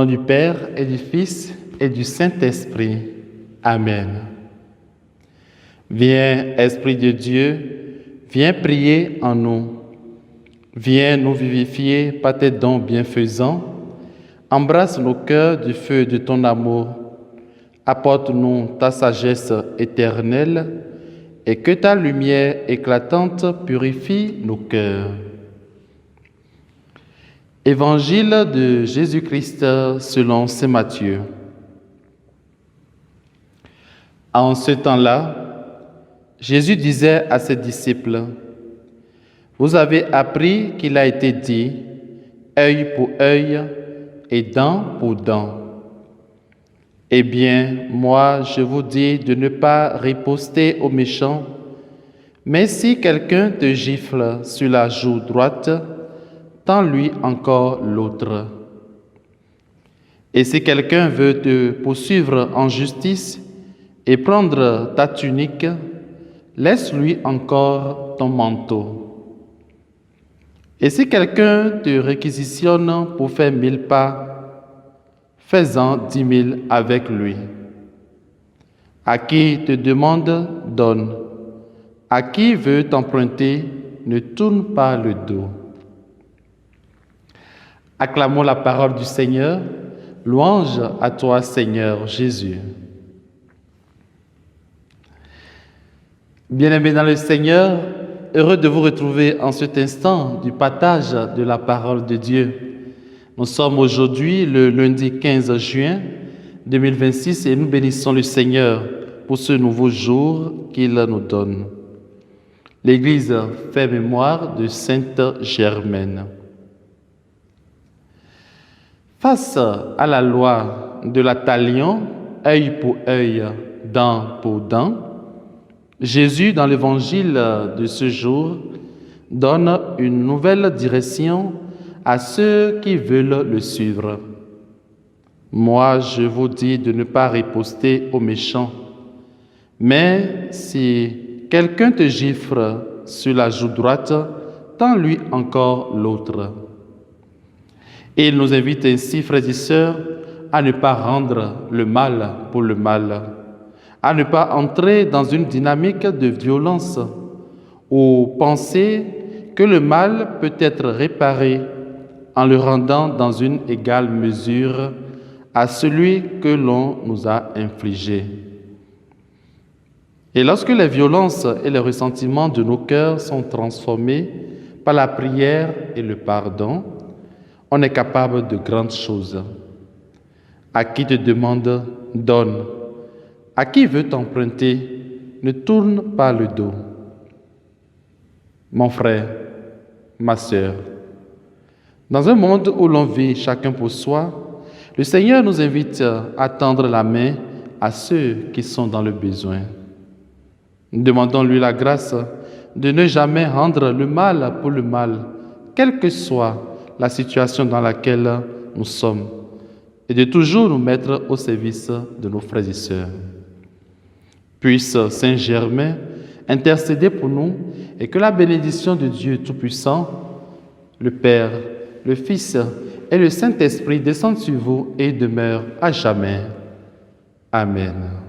nom du Père et du Fils et du Saint-Esprit. Amen. Viens, Esprit de Dieu, viens prier en nous. Viens nous vivifier par tes dons bienfaisants. Embrasse nos cœurs du feu de ton amour. Apporte-nous ta sagesse éternelle et que ta lumière éclatante purifie nos cœurs. Évangile de Jésus-Christ selon saint Matthieu. En ce temps-là, Jésus disait à ses disciples, « Vous avez appris qu'il a été dit, œil pour œil et dent pour dent. Eh bien, moi, je vous dis de ne pas riposter aux méchants, mais si quelqu'un te gifle sur la joue droite, tends-lui encore l'autre. Et si quelqu'un veut te poursuivre en justice et prendre ta tunique, laisse-lui encore ton manteau. Et si quelqu'un te réquisitionne pour faire 1000 pas, fais-en 10 000 avec lui. À qui te demande, donne. À qui veut t'emprunter, ne tourne pas le dos. » Acclamons la parole du Seigneur. Louange à toi, Seigneur Jésus. Bien-aimés dans le Seigneur, heureux de vous retrouver en cet instant du partage de la parole de Dieu. Nous sommes aujourd'hui le lundi 15 juin 2026 et nous bénissons le Seigneur pour ce nouveau jour qu'il nous donne. L'Église fait mémoire de Sainte Germaine. Face à la loi de la talion, œil pour œil, dent pour dent, Jésus, dans l'évangile de ce jour, donne une nouvelle direction à ceux qui veulent le suivre. Moi, je vous dis de ne pas riposter aux méchants, mais si quelqu'un te gifle sur la joue droite, tends-lui encore l'autre. Et il nous invite ainsi, frères et sœurs, à ne pas rendre le mal pour le mal, à ne pas entrer dans une dynamique de violence ou penser que le mal peut être réparé en le rendant dans une égale mesure à celui que l'on nous a infligé. Et lorsque les violences et les ressentiments de nos cœurs sont transformés par la prière et le pardon, on est capable de grandes choses. À qui te demande, donne. À qui veut t'emprunter, ne tourne pas le dos. Mon frère, ma sœur, dans un monde où l'on vit chacun pour soi, le Seigneur nous invite à tendre la main à ceux qui sont dans le besoin. Nous demandons-lui la grâce de ne jamais rendre le mal pour le mal, quelle que soit la situation dans laquelle nous sommes, et de toujours nous mettre au service de nos frères et sœurs. Puisse Saint Germain intercéder pour nous et que la bénédiction de Dieu Tout-Puissant, le Père, le Fils et le Saint-Esprit descendent sur vous et demeurent à jamais. Amen.